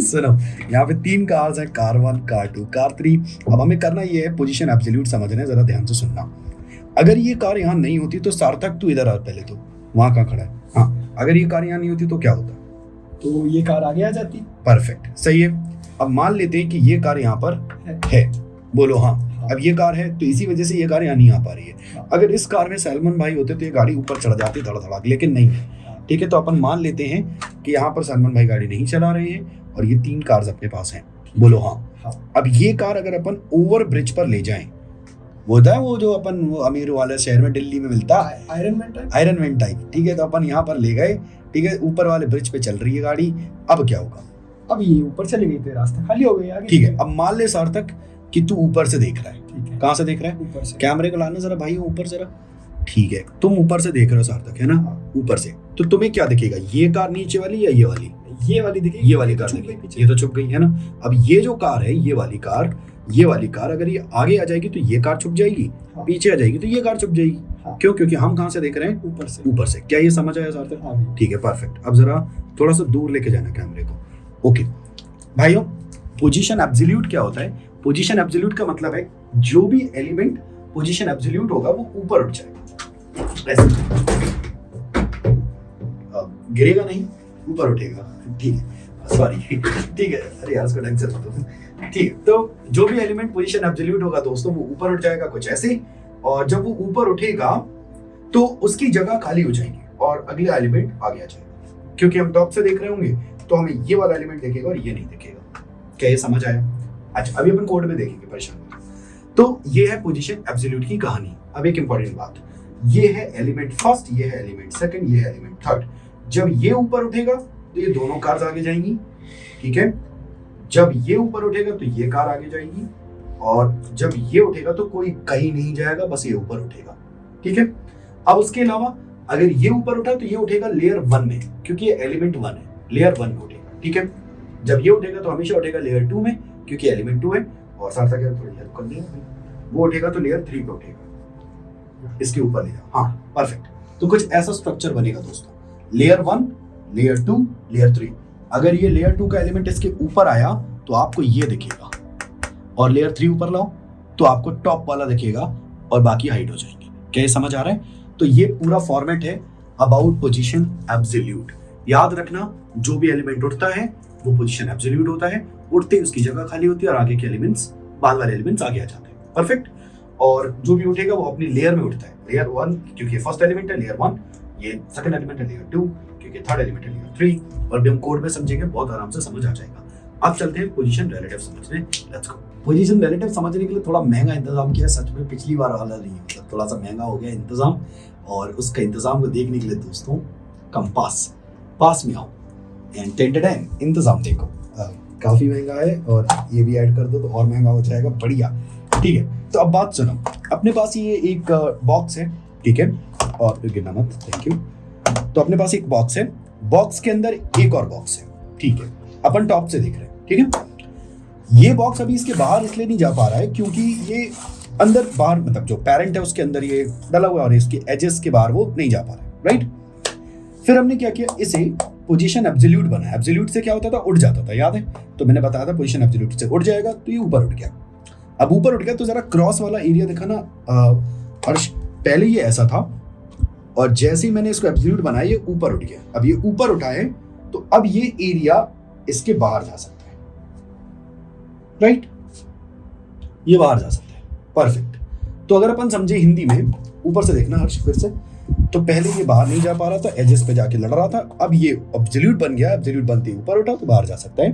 सुनो, यहाँ पे 3 कार्स हैं, कार 1, कार 2, कार 3। अब हमें करना ये है पोजीशन एब्सोल्यूट समझना है, जरा ध्यान से सुनना। अगर ये कार यहाँ नहीं होती तो सार्थक तू इधर आ, पहले तो वहां कहाँ खड़ा है, हाँ, अगर ये कार यहाँ नहीं होती तो क्या होता, तो ये कार आगे आ जाती। परफेक्ट, सही है। अब मान लेते हैं कि ये कार यहाँ पर है, बोलो हाँ। अब ये कार है तो इसी वजह से ये कार यहाँ नहीं आ पा रही है। अगर इस कार में सलमान भाई होते तो ये गाड़ी ऊपर चढ़ जाती धड़धड़ा, लेकिन नहीं है, ठीक है। तो अपन मान लेते हैं कि यहाँ पर सलमान भाई गाड़ी नहीं चला रहे हैं और ये 3 कार्स अपने पास हैं, बोलो हाँ। अब ये कार अगर अपन ओवर ब्रिज पर ले जाएं, वो होता है वो जो अपन वो अमीर वाले शहर में दिल्ली में मिलता है, आयरन मैन टाइप, ठीक है। तो अपन यहाँ पर ले गए, ठीक है, ऊपर वाले ब्रिज पे चल रही है गाड़ी। अब क्या होगा, अब ये ऊपर चली गई तो रास्ता खाली हो गया, ठीक है। अब मान ले सार्थक कि तू ऊपर से देख रहा है, ठीक है, कहाँ से देख रहा है, ऊपर से। कैमरे को लाना जरा भाई ऊपर जरा, ठीक है, तुम ऊपर से देख रहे हो सार्थक, है ना, ऊपर से। तो तुम्हें क्या दिखेगा, ये कार नीचे वाली या ये वाली, ये वाली दिखेगी, ये वाली कार दिखेगी, ये तो छुप गई है ना। अब ये जो कार है, ये वाली कार अगर ये आगे आ जाएगी तो ये कार छुप जाएगी, पीछे आ जाएगी तो ये कार छुप जाएगी। क्यों, क्योंकि हम कहाँ से देख रहे हैं, ऊपर से। क्या ये समझ आया सार्थक, ठीक है, परफेक्ट। अब जरा थोड़ा सा दूर लेके जाना कैमरे को, ओके भाइयों। पोजीशन एब्सोल्यूट क्या होता है, पोजीशन एब्सोल्यूट का मतलब है जो भी एलिमेंट पोजीशन एब्सोल्यूट होगा वो ऊपर उठ जाएगा। ऐसे गिरेगा नहीं, ऊपर उठेगा, ठीक है, सॉरी, ठीक है, अरे यार इसको ढंग से बताओ, ठीक है। तो जो भी एलिमेंट पोजीशन एब्सोल्यूट होगा दोस्तों वो ऊपर उठ जाएगा कुछ ऐसे, और जब वो ऊपर उठेगा तो उसकी जगह खाली हो जाएगी और अगला एलिमेंट आगे आ जाएगा। क्योंकि हम टॉप से देख रहे होंगे तो हमें ये वाला एलिमेंट दिखेगा और ये नहीं दिखेगा। क्या ये समझ आया? अच्छा, अभी अपन कोड में देखेंगे, परेशान मत। तो ये है पोजीशन एब्सोल्यूट की कहानी। अब एक इंपॉर्टेंट बात, ये है एलिमेंट फर्स्ट, ये है एलिमेंट सेकंड, ये है एलिमेंट थर्ड। जब ये ऊपर उठेगा तो ये दोनों कार्स आगे जाएंगी, ठीक है। जब ये ऊपर उठेगा तो ये कार आगे जाएगी, और जब ये उठेगा तो कोई कहीं नहीं जाएगा, बस ये ऊपर उठेगा, ठीक है। अब उसके अलावा अगर ये ऊपर उठा तो ये उठेगा लेयर 1 में, क्योंकि ये एलिमेंट 1 है, लेयर 1 में उठेगा, ठीक है। जब ये उठेगा तो हमेशा उठेगा लेयर 2 में, क्योंकि एलिमेंट 2 है, और साथ साथ थोड़ी हेल्प कर दें, वो उठेगा तो लेयर 3 पे उठेगा, इसके ऊपर ले जाओ, हाँ परफेक्ट। तो कुछ ऐसा स्ट्रक्चर बनेगा दोस्तों, लेयर 1, लेयर 2, लेयर 3। अगर ये लेयर 2 का एलिमेंट इसके ऊपर आया तो आपको ये दिखेगा, और लेयर 3 ऊपर लाओ तो आपको टॉप वाला दिखेगा, और बाकी हाइड हो जाएंगे। क्या ये समझ आ रहा है? तो ये पूरा फॉर्मेट है अबाउट पोजीशन एब्सोल्यूट। याद रखना, जो भी एलिमेंट उठता है वो पोजीशन एब्सोल्यूट होता है, उठते ही उसकी जगह खाली होती है और आगे के एलिमेंट्स, बाद वाले एलिमेंट्स आगे आ जाते हैं, परफेक्ट। और जो भी उठेगा वो अपनी लेयर में उठता है, लेयर 1 क्योंकि फर्स्ट एलिमेंट है, लेयर 1, ये सेकंड एलिमेंट है, लेयर 2 क्योंकि थर्ड एलिमेंट है, लेयर 3। और भी हम कोड में समझेंगे, बहुत आराम से समझ आ जाएगा। अब चलते हैं पोजीशन रिलेटिव समझने, लेट्स गो। पोजीशन रिलेटिव समझने के लिए थोड़ा महंगा इंतजाम किया सच में, पिछली बार वाला नहीं, मतलब थोड़ा सा महंगा हो गया इंतजाम। और उसका इंतजाम को देखने के लिए दोस्तों कंपास पास में आओ एंड टेंटेन इंतजाम देखो। काफी महंगा है, और ये भी ऐड कर दो तो और महंगा हो जाएगा, बढ़िया, ठीक है। तो अब बात सुनो, अपने पास ये एक बॉक्स है, ठीक है, और गिरना मत, थैंक यू। तो अपने पास एक बॉक्स है, बॉक्स के अंदर एक और बॉक्स है, ठीक है, अपन टॉप से देख रहे हैं, ठीक है। ये बॉक्स अभी इसके बाहर इसलिए नहीं जा पा रहा है क्योंकि ये अंदर बाहर, मतलब जो पैरेंट है उसके अंदर ये डला हुआ है, और इसके एजेस के बाहर वो नहीं जा पा रहा है, राइट। फिर हमने क्या किया, इसे पोजीशन एब्सोल्यूट बनाया। एब्सोल्यूट से क्या होता था, उड़ जाता था, याद है? तो मैंने बताया था पोजीशन एब्सोल्यूट से उड़ जाएगा, तो ये ऊपर उठ गया। अब ऊपर उठ गया तो जरा क्रॉस वाला एरिया देखा ना, और पहले ये ऐसा था, और जैसे ही मैंने इसको एब्सोल्यूट बनाया ये ऊपर उठ गया। अब ये ऊपर उठा है तो अब ये एरिया इसके बाहर जा सकता है, राइट, ये बाहर जा सकता है, परफेक्ट। तो अगर अपन समझे हिंदी में, ऊपर से देखना हर्ष फिर से, तो पहले ये बाहर नहीं जा पा रहा था, एजेस पे जाके लड़ रहा था, अब ये एब्सोल्यूट बन गया, एब्सोल्यूट बनते ही ऊपर उठा तो बाहर जा सकता है।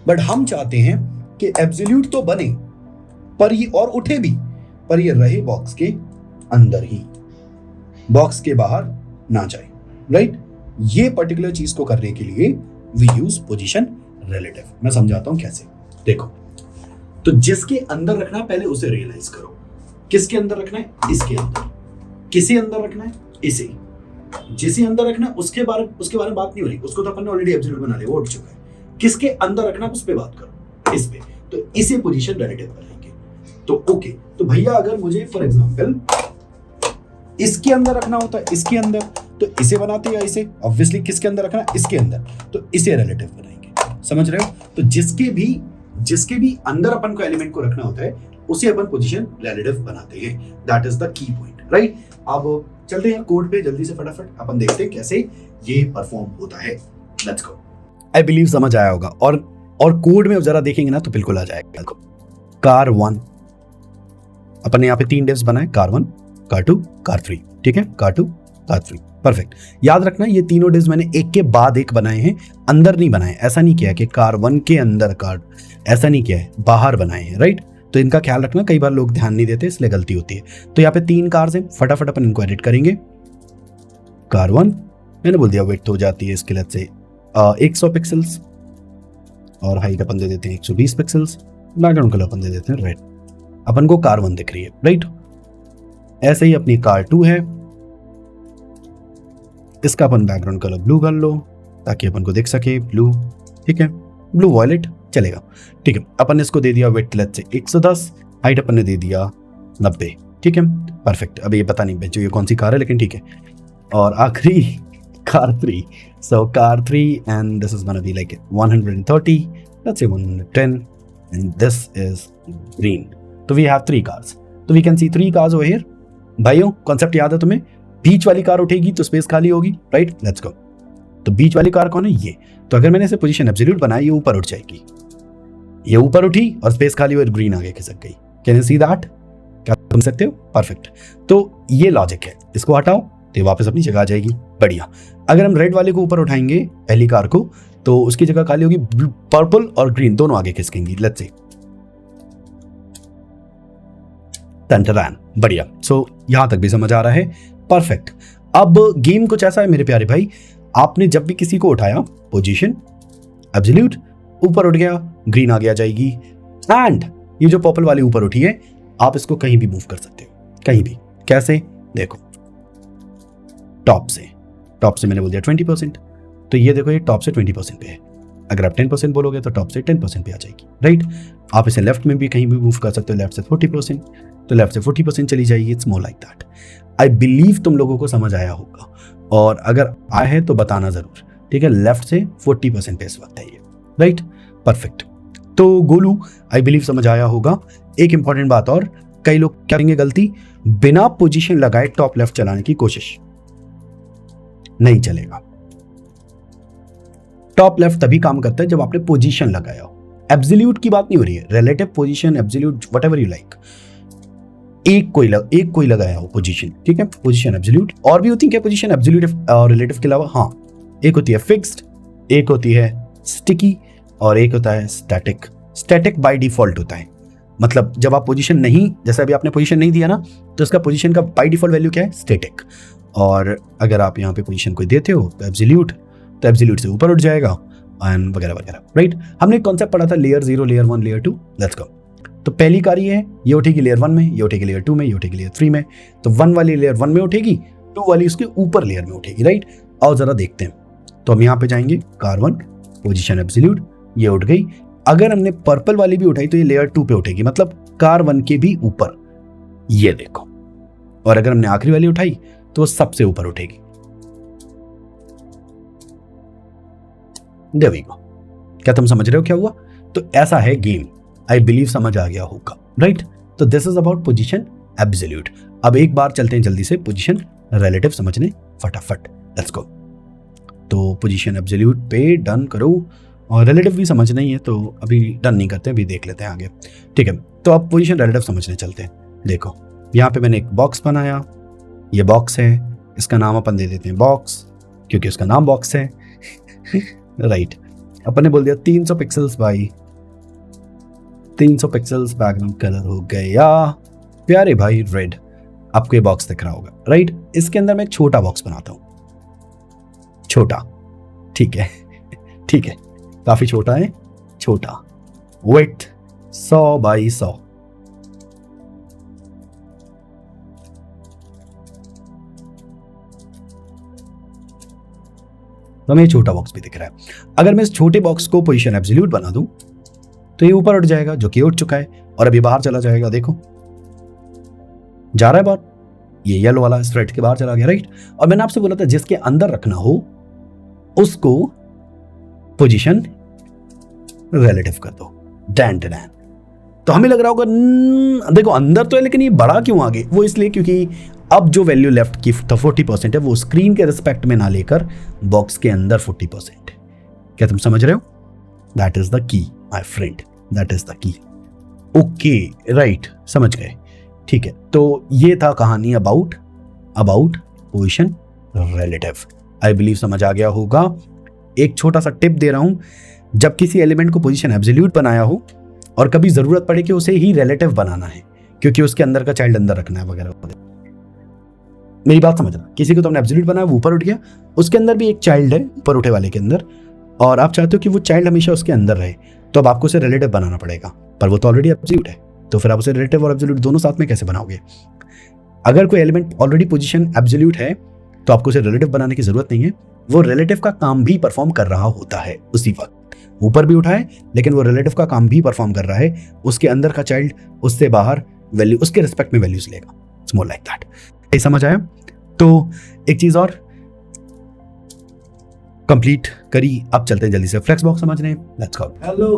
बट हम चाहते हैं कि एब्सोल्यूट तो बने पर ये और उठे भी, पर ये रहे बॉक्स के अंदर ही, बॉक्स के बाहर ना जाए, राइट। ये पर्टिकुलर चीज को करने के लिए वी यूज पोजीशन रिलेटिव। मैं समझाता हूं कैसे, देखो। तो जिसके अंदर रखना है पहले उसे रियलाइज करो। किसके अंदर रखना है? इसके अंदर। किसे अंदर रखना है? इसे। जिसे अंदर रखना है उसके बारे में बात नहीं हो रही, उसको तो अपन ने ऑलरेडी एब्सोल्यूट बना लिया, वो उठ चुका है। किसके अंदर रखना है उस पे बात करो, इस पे। तो इसे पोजीशन रिलेटिव बनाएंगे। तो ओके, तो भैया अगर मुझे फॉर एग्जांपल इसके अंदर रखना होता है, इसके अंदर, तो इसे बनाते या इसे? ऑब्वियसली किसके अंदर रखना है? इसके अंदर, तो इसे रिलेटिव बनाएंगे। समझ रहे हो? तो जिसके भी अंदर अपन को एलिमेंट को रखना होता है उसे अपन पोजीशन रिलेटिव बनाते हैं। That is the key point, right. अब चलते हैं कोड पे जल्दी से, फटाफट अपन देखते हैं कैसे ये परफॉर्म होता है। Let's go. आई बिलीव समझ आया होगा, और कोड में जरा देखेंगे ना तो बिल्कुल आ जाएगा। देखो, कार 1 अपन ने यहाँ पे 3 डिव्स बनाए, कार 1, कार 2, कार 3, ठीक है, कार 2, कार 3, परफेक्ट। याद रखना ये तीनों डिव्स मैंने एक के बाद एक बनाए हैं, अंदर नहीं बनाए। ऐसा नहीं किया कि कार 1 के अंदर कार, ऐसा नहीं किया है, बाहर बनाए हैं, राइट। तो इनका ख्याल रखना, कई बार लोग ध्यान नहीं देते इसलिए गलती होती है। तो यहाँ पे 3 कार्स हैं, फटाफट अपन इनको एडिट करेंगे। कार 1 मैंने बोल दिया विड्थ हो जाती है इसके लिए से 100 पिक्सल्स, और हाइट अपन दे देते हैं 120 पिक्सल्स, बैकग्राउंड कलर अपन दे देते हैं रेड। अपन को कार 1 दिख रही है, राइट। ऐसे ही अपनी कार 2 है, इसका अपन बैकग्राउंड कलर ब्लू कर लो ताकि अपन को दिख सके, ब्लू, ठीक है, ब्लू वॉयलेट चलेगा, ठीक है। अपन इसको दे दिया विड्थ लेट्स से 110, हाइट अपन ने दे दिया 90, ठीक है, परफेक्ट। अब ये पता नहीं बेचो ये कौन सी कार है, लेकिन ठीक है। और आखिरी car 3, so car 3 and this is gonna be like 130, let's say 110 and this is green. तो वी हैव 3 कार्स, तो we can see 3 cars over here. भाइयों कॉन्सेप्ट याद है तुम्हें? बीच वाली कार उठेगी तो स्पेस खाली होगी, राइट, लेट्स गो। तो बीच वाली कार कौन है? ये। तो अगर मैंने इसे पोजीशन एब्सोल्यूट बनाई, ये ऊपर उठ जाएगी, ये ऊपर उठी और स्पेस खाली हुई, ग्रीन आगे खिसक गई। Can you see that? क्या सुन सकते हो? परफेक्ट। तो ये लॉजिक है, इसको हटाओ तो ये वापस अपनी जगह आ जाएगी। बढ़िया। अगर हम रेड वाले को ऊपर उठाएंगे, पहली कार को, तो उसकी जगह खाली होगी, पर्पल और ग्रीन दोनों आगे खिसकेंगी। Let's see, ton. बढ़िया। सो यहां तक भी समझ आ रहा है, परफेक्ट। अब गेम कुछ ऐसा है मेरे प्यारे भाई, आपने जब भी किसी को उठाया, पोजीशन एब्सोल्यूट, ऊपर उठ गया, ग्रीन आगे आ जाएगी, एंड ये जो पर्पल वाली ऊपर उठी है, आप इसको कहीं भी मूव कर सकते हो, कहीं भी। कैसे? देखो, टॉप से मैंने बोल दिया 20%, तो ये देखो ये टॉप से 20% पे है। अगर आप 10% बोलोगे तो टॉप से 10% पे आ जाएगी, राइट। आप इसे लेफ्ट में भी कहीं भी मूव कर सकते हो, लेफ्ट से 40%, तो लेफ्ट से 40% चली जाएगी। It's more like that. I believe तुम लोगों को समझ आया होगा, और अगर आया है तो बताना जरूर, ठीक है। लेफ्ट से 40% पे इस वक्त है ये, राइट, परफेक्ट। तो गोलू, आई बिलीव समझ आया होगा। एक इंपॉर्टेंट बात और, कई लोग क्या करेंगे गलती, बिना पोजीशन लगाए टॉप लेफ्ट चलाने की कोशिश, नहीं चलेगा। टॉप लेफ्ट तभी काम करता है जब आपने पोजीशन लगाया हो। एब्सोल्यूट की बात नहीं हो रही है, relative position, absolute, whatever you like, एक कोई लगाया हो पोजीशन, ठीक है। पोजीशन एब्सोल्यूट, और भी होती है क्या पोजीशन एब्सोल्यूट और रिलेटिव के अलावा? हाँ, एक होती है फिक्स्ड, एक होती है स्टिकी, और एक होता है स्टैटिक। स्टैटिक बाय डिफॉल्ट होता है, मतलब जब आप पोजीशन नहीं, जैसे अभी आपने पोजीशन नहीं दिया ना, तो इसका पोजीशन का बाय डिफॉल्ट वैल्यू क्या है? स्टैटिक। और अगर आप यहाँ पे पोजीशन कोई देते हो तो एब्सोल्यूट, तो एब्सोल्यूट से ऊपर उठ जाएगा, एंड वगैरह वगैरह, राइट। हमने एक कॉन्सेप्ट पढ़ा था, layer 0, layer 1, layer 2। Let's go. तो पहली कार ये है, ये उठेगी लेयर 1 में, ये उठेगी लेयर 2 में, ये उठेगी लेयर 3 में। तो 1 वाली लेयर 1 में उठेगी, 2 वाली उसके ऊपर लेयर में उठेगी, राइट। और जरा देखते हैं, तो हम यहाँ पे जाएंगे, कार 1, पोजीशन एब्सोल्यूट, ये उठ गई। अगर हमने पर्पल वाली भी उठाई तो ये लेयर 2 पे उठेगी, मतलब कार 1 के भी ऊपर, ये देखो। और अगर हमने आखिरी वाली उठाई तो वो सबसे ऊपर उठेगी। There we go. क्या तुम समझ रहे हो क्या हुआ? तो ऐसा है गेम, आई बिलीव समझ आ गया होगा, राइट। तो this is about position absolute. अब एक बार चलते हैं जल्दी से पोजीशन रिलेटिव समझने, फटाफट, लेट्स गो। तो पोजीशन एब्सोल्यूट पे डन करो, और रिलेटिव भी समझना ही है, तो अभी डन नहीं करते, अभी देख लेते हैं आगे, ठीक है। तो अब पोजीशन रिलेटिव समझने चलते हैं। देखो, यहाँ पे मैंने एक बॉक्स बनाया, ये बॉक्स है, इसका नाम अपन दे देते हैं बॉक्स, क्योंकि उसका नाम बॉक्स है, राइट। अपन ने बोल दिया 300 pixels by 300 pixels, background colour हो गया प्यारे भाई रेड। आपको ये बॉक्स दिख रहा होगा, राइट। इसके अंदर मैं एक छोटा बॉक्स बनाता हूं, छोटा, ठीक है, ठीक है, काफी छोटा है, छोटा, विड्थ 100 बाई 100, तो हमें छोटा बॉक्स भी दिख रहा है। अगर मैं इस छोटे बॉक्स को पोजीशन एब्सोल्यूट बना दूं तो ये ऊपर उठ जाएगा, जो कि उठ चुका है, और अभी बाहर चला जाएगा। देखो, जा रहा है बाहर, ये येलो वाला स्ट्रेट के बाहर चला गया, राइट। और मैंने आपसे बोला था जिसके अंदर रखना हो उसको पोजीशन रिलेटिव कर दो, डैन टू डैन। तो हमें लग रहा होगा देखो अंदर तो है, लेकिन ये बड़ा क्यों आगे? वो इसलिए क्योंकि अब जो वैल्यू लेफ्ट की 40% है वो स्क्रीन के रिस्पेक्ट में ना लेकर बॉक्स के अंदर 40% है। क्या तुम समझ रहे हो? That is the key my friend, that is the key. Okay, right, समझ गए, ठीक है। तो ये था कहानी about position relative. I believe समझ आ गया होगा। एक छोटा सा टिप दे रहा हूं, जब किसी एलिमेंट को पोजीशन एब्सोल्यूट बनाया हो और कभी जरूरत पड़े कि उसे ही रिलेटिव बनाना है, क्योंकि उसके अंदर का चाइल्ड अंदर रखना है वगैरह, मेरी बात समझना। किसी को तुमने एब्सोल्यूट बनाया, वो ऊपर उठ गया, उसके अंदर भी एक चाइल्ड है ऊपर उठे वाले के अंदर, और आप चाहते हो कि वो चाइल्ड हमेशा उसके अंदर रहे, तो अब आपको उसे रिलेटिव बनाना पड़ेगा, पर वो तो ऑलरेडी एब्सोल्यूट है, तो फिर आप उसे रिलेटिव और एब्सोल्यूट दोनों साथ में कैसे बनाओगे? अगर कोई एलिमेंट ऑलरेडी पोजीशन एब्सोल्यूट है तो आपको उसे रिलेटिव बनाने की जरूरत नहीं है, वो रिलेटिव का काम भी परफॉर्म कर रहा होता है उसी वक्त। ऊपर भी उठा है लेकिन वो रिलेटिव का काम भी परफॉर्म कर रहा है, उसके अंदर का चाइल्ड उससे बाहर वैल्यू, उसके रिस्पेक्ट में वैल्यूज लेगा। It's more like that. ये समझ आया? तो एक चीज और कंप्लीट करी, अब चलते हैं जल्दी से फ्लेक्स बॉक्स समझने। Let's go. हेलो,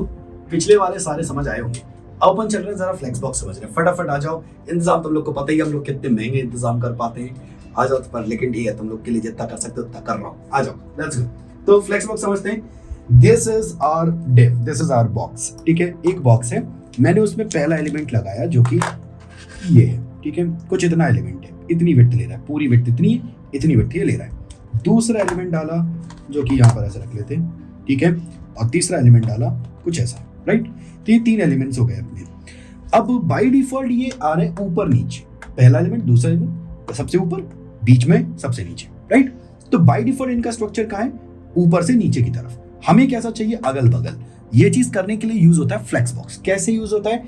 पिछले वाले सारे समझ आए होंगे, अब अपन चल रहे हैं जरा फ्लेक्स बॉक्स समझने। फटाफट आ जाओ। इंतजाम तुम लोग को पता ही, हम लोग कितने महंगे इंतजाम कर पाते हैं। आ जाओ पर, लेकिन ठीक है तुम लोग के लिए जितना कर सकते हो उतना कर रहा हूँ, आ जाओ लेट्स गो। तो फ्लेक्स बॉक्स समझते हैं। This is our div, this is our box, ठीक है। एक बॉक्स है, मैंने उसमें पहला एलिमेंट लगाया जो कि ये है, ठीक है। कुछ इतना एलिमेंट है, इतनी विड्थ ले रहा है, पूरी विड्थ इतनी है, इतनी विड्थ ये ले रहा है। दूसरा एलिमेंट डाला जो कि यहाँ पर ऐसे रख लेते हैं, ठीक है। और तीसरा एलिमेंट डाला कुछ ऐसा, राइट। तो ये 3 एलिमेंट्स हो गए अपने। अब बाय डिफॉल्ट ये आ रहे ऊपर नीचे, पहला एलिमेंट, दूसरा एलिमेंट सबसे ऊपर, बीच में सबसे नीचे, राइट। तो बाय डिफॉल्ट इनका स्ट्रक्चर कहाँ है, ऊपर से नीचे की तरफ। हमें कैसा चाहिए, अगल बगल। ये चीज करने के लिए यूज होता है फ्लेक्स बॉक्स। कैसे यूज होता है,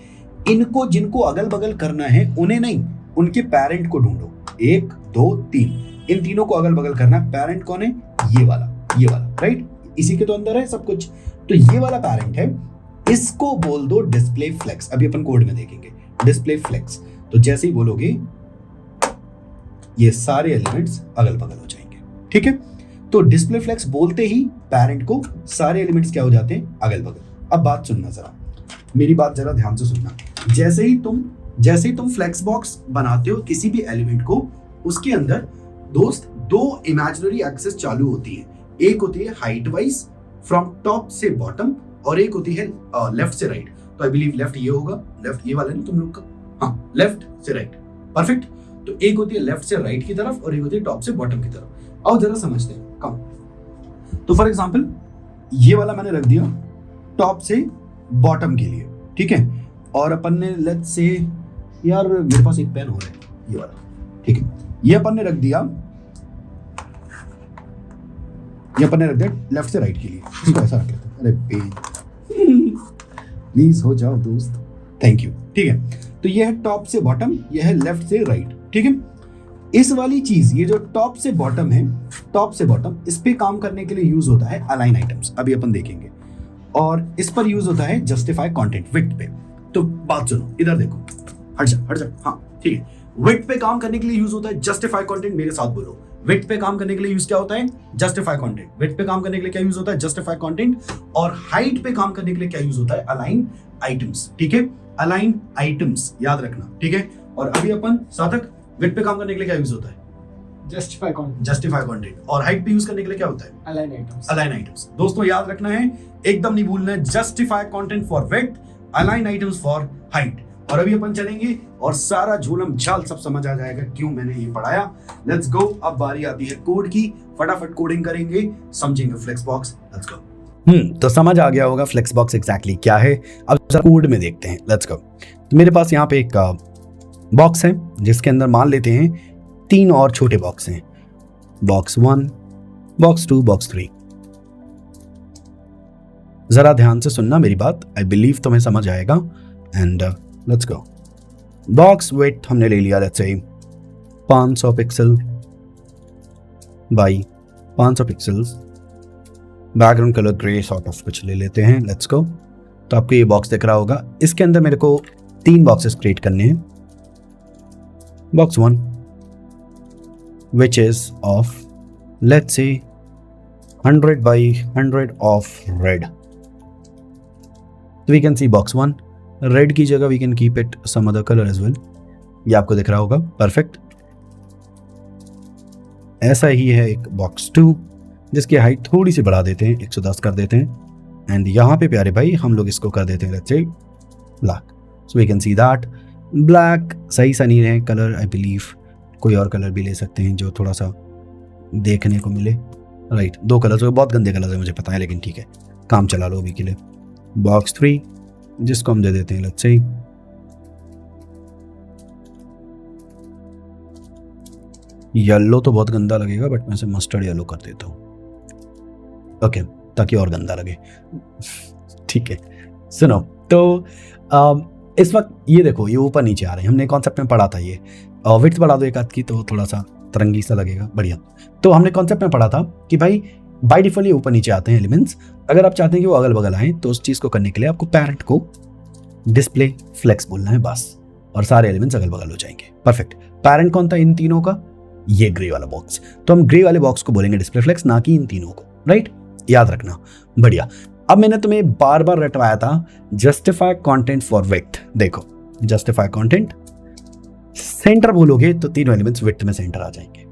इनको जिनको अगल बगल करना है उन्हें नहीं, उनके पेरेंट को ढूंढो। 1 2 3, इन तीनों को अगल बगल करना है। पेरेंट कौन है, ये वाला, ये वाला, राइट। इसी के तो अंदर है सब कुछ। तो ये वाला पेरेंट है, इसको बोल दो डिस्प्ले फ्लेक्स। अभी अपन कोड में देखेंगे डिस्प्ले फ्लेक्स। तो जैसे ही बोलोगे ये सारे एलिमेंट्स अगल बगल हो जाएंगे, ठीक है। तो डिस्प्ले फ्लेक्स बोलते ही पेरेंट को सारे एलिमेंट्स क्या हो जाते हैं, अगल बगल। अब बात सुनना जरा, मेरी बात जरा ध्यान से सुनना। जैसे ही तुम फ्लेक्स बॉक्स बनाते हो किसी भी एलिमेंट को, उसके अंदर दोस्त 2 इमेजिनरी एक्सेस चालू होती है। एक होती है हाइट वाइज फ्रॉम टॉप से बॉटम, और एक होती है लेफ्ट से राइट। तो आई बिलीव लेफ्ट ये होगा, लेफ्ट ये वाला नहीं तुम लोग का, हाँ लेफ्ट से राइट, परफेक्ट। तो एक होती है लेफ्ट से राइट की तरफ और एक होती है टॉप से बॉटम की तरफ। आओ जरा समझते हैं, कम। तो फॉर एग्जांपल ये वाला मैंने रख दिया टॉप से बॉटम के लिए, ठीक है। और अपन ने लेट्स से, यार मेरे पास एक पेन हो रहा है, ये वाला, ठीक है। ये अपन ने रख दिया, ये अपन ने रख दिया लेफ्ट से राइट के लिए, इसको ऐसा रख लेते हैं। अरे पेन प्लीज हो जाओ दोस्त, थैंक यू, ठीक है। तो ये है टॉप से बॉटम, ये है लेफ्ट से राइट, ठीक है। इस वाली चीज, ये जो टॉप से बॉटम है, टॉप से बॉटम, इस पे काम करने के लिए यूज होता है अलाइन आइटम्स, अभी अपन देखेंगे। और इस पर यूज होता है जस्टिफाई कंटेंट, विड्थ पे। तो बात सुनो, इधर देखो, हट जा, हाँ ठीक है। विड्थ पे काम करने के लिए यूज होता है जस्टिफाई कंटेंट, मेरे साथ बोलो। विड्थ पे काम करने के लिए यूज क्या होता है, जस्टिफाई कंटेंट। विड्थ पे काम करने के लिए क्या यूज होता है, जस्टिफाई कंटेंट। और हाइट पे काम करने के लिए क्या यूज होता है, अलाइन आइटम्स, ठीक है। अलाइन आइटम्स याद रखना, ठीक है। और अभी अपन सार्थक, विड्थ पे काम करने के लिए क्या यूज होता है, जस्टिफाई कंटेंट। और हाइट पे यूज करने के लिए क्या होता है, अलाइन आइटम्स। दोस्तों याद रखना है, एकदम नहीं भूलना है, justify content for width, align items for height. और अभी अपन चलेंगे और सारा झोलम झाल सब समझ आ जाएगा क्यों मैंने ये पढ़ाया। Let's go. अब बारी आती है कोड की, फटाफट कोडिंग करेंगे, समझेंगे फ्लेक्स बॉक्स। Let's go. तो समझ आ गया होगा फ्लेक्स बॉक्स एग्जैक्टली क्या है। अब जरा कोड में देखते हैं, लेट्स गो। तो मेरे पास यहाँ पे एक बॉक्स है जिसके अंदर मान लेते हैं 3 और छोटे बॉक्स हैं, बॉक्स 1, बॉक्स 2, बॉक्स 3। जरा ध्यान से सुनना मेरी बात, आई बिलीव तुम्हें समझ आएगा। And let's go. Box width हमने ले लिया, let's say 500 pixel by 500 pixels. Background colour grey sort of कुछ ले लेते हैं, लेट्स गो। तो आपको ये बॉक्स दिख रहा होगा, इसके अंदर मेरे को 3 बॉक्सेस क्रिएट करने हैं। Box 1 which is of let's say 100 by 100 of red. So we can see box 1, red की जगह we can keep it some other color as well. ये आपको दिख रहा होगा, परफेक्ट। ऐसा ही है एक बॉक्स 2 जिसकी हाइट थोड़ी सी बढ़ा देते हैं, 110 कर देते हैं। एंड यहाँ पे प्यारे भाई हम लोग इसको कर देते हैं let's say black. So we can see that black सही सा नहीं है कलर, आई बिलीव कोई और कलर भी ले सकते हैं जो थोड़ा सा देखने को मिले, राइट। 2 कलर्स, बहुत गंदे कलर्स है मुझे पता है, लेकिन ठीक है काम चला लो अभी के लिए। बॉक्स 3 जिसको हम दे देते हैं लेट्स से येलो, तो बहुत गंदा लगेगा बट मैं इसे मस्टर्ड येलो कर देता हूँ, ओके, ताकि और गंदा लगे, ठीक है। सुनो, तो इस वक्त ये देखो, ये ऊपर नीचे आ रहे हैं, हमने कॉन्सेप्ट में पढ़ा था ये। विड्थ बढ़ा दो एक आध की तो थोड़ा सा तरंगी सा लगेगा, बढ़िया। तो हमने कॉन्सेप्ट में पढ़ा था कि भाई बाय डिफॉल्ट ये ऊपर नीचे आते हैं एलिमेंट्स। अगर आप चाहते हैं कि वो अगल बगल आए तो उस चीज़ को करने के लिए आपको पेरेंट को डिस्प्ले फ्लेक्स बोलना है बस, और सारे एलिमेंट्स अगल बगल हो जाएंगे, परफेक्ट। पेरेंट कौन था इन तीनों का, ये ग्रे वाला बॉक्स। तो हम ग्रे वाले बॉक्स को बोलेंगे डिस्प्ले फ्लेक्स, ना कि इन तीनों को, राइट, याद रखना, बढ़िया। अब मैंने तुम्हें बार बार रटवाया था जस्टिफाई कंटेंट फॉर विड्थ। देखो जस्टिफाई कंटेंट, सेंटर बोलोगे तो तीनों एलिमेंट्स विड्थ में सेंटर आ जाएंगे,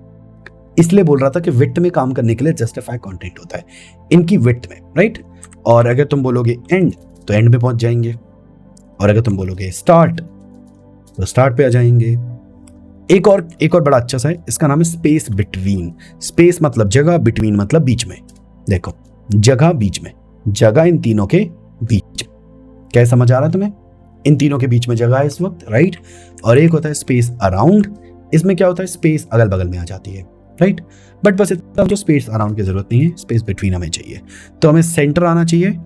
इसलिए बोल रहा था कि विड्थ में काम करने के लिए जस्टिफाई कंटेंट होता है, इनकी विड्थ में, राइट। और अगर तुम बोलोगे एंड तो एंड में पहुंच जाएंगे, और अगर तुम बोलोगे स्टार्ट तो स्टार्ट पे आ जाएंगे। एक और बड़ा अच्छा सा है, इसका नाम है स्पेस बिटवीन। स्पेस मतलब जगह, बिटवीन मतलब बीच में। देखो जगह बीच में, जगह इन तीनों के बीच। क्या समझ आ रहा है तुम्हें? इन तीनों के बीच में जगह है इस वक्त, राइट। और एक होता है स्पेस अराउंड, इसमें क्या होता है स्पेस अगल बगल में आ जाती है, राइट। बट बस इतना जो स्पेस अराउंड की जरूरत नहीं है, स्पेस बिटवीन हमें चाहिए। तो हमें सेंटर आना चाहिए,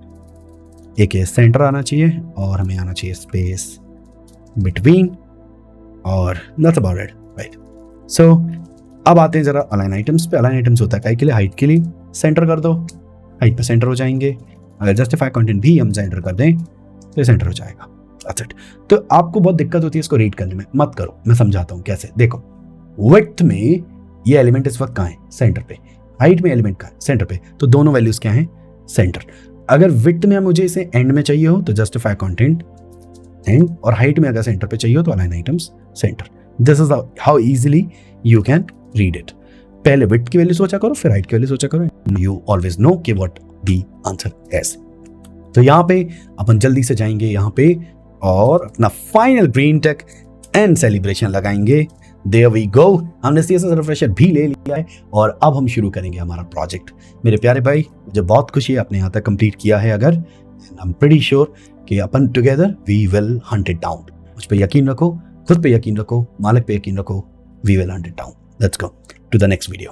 एक ये सेंटर आना चाहिए, और हमें आना चाहिए स्पेस बिटवीन, और दैट्स अबाउट इट, राइट। सो अब आते हैं जरा अलाइन आइटम्स पे। अलाइन आइटम्स होता है काय के लिए? हाइट के लिए। सेंटर कर दो, हाइट पे सेंटर हो जाएंगे। अगर जस्टिफाई कंटेंट भी हम सेंटर कर दें तो सेंटर हो जाएगा, दैट्स इट। तो आपको बहुत दिक्कत होती है इसको रीड करने में, मत करो, मैं समझाता हूँ कैसे। देखो विड्थ में ये एलिमेंट इस वक्त कहाँ है? सेंटर पे। हाइट में एलिमेंट कहाँ है? सेंटर पे। तो दोनों वैल्यूज क्या हैं? सेंटर। अगर विड्थ में मुझे इसे एंड में चाहिए हो तो जस्टिफाई कंटेंट एंड, और हाइट में अगर सेंटर पे चाहिए हो तो align items centre. This is how easily you can read it. पहले विड्थ की वैल्यू सोचा करो, फिर हाइट की वैल्यू सोचा करो, यू ऑलवेज नो कि व्हाट द आंसर इज। तो यहाँ पे अपन जल्दी से जाएंगे यहाँ पे और अपना final green tick and celebration लगाएंगे। देयर वी गो, हमने सीएसएस रिफ्रेशर भी ले लिया है और अब हम शुरू करेंगे हमारा प्रोजेक्ट। मेरे प्यारे भाई, मुझे बहुत खुशी है आपने यहाँ तक कंप्लीट किया है। अगर आई एम प्रीटी श्योर कि अपन together we will hunt it down. मुझ पे यकीन रखो, खुद पे यकीन रखो, मालिक पे यकीन रखो, we will hunt it down. Let's go to the next video.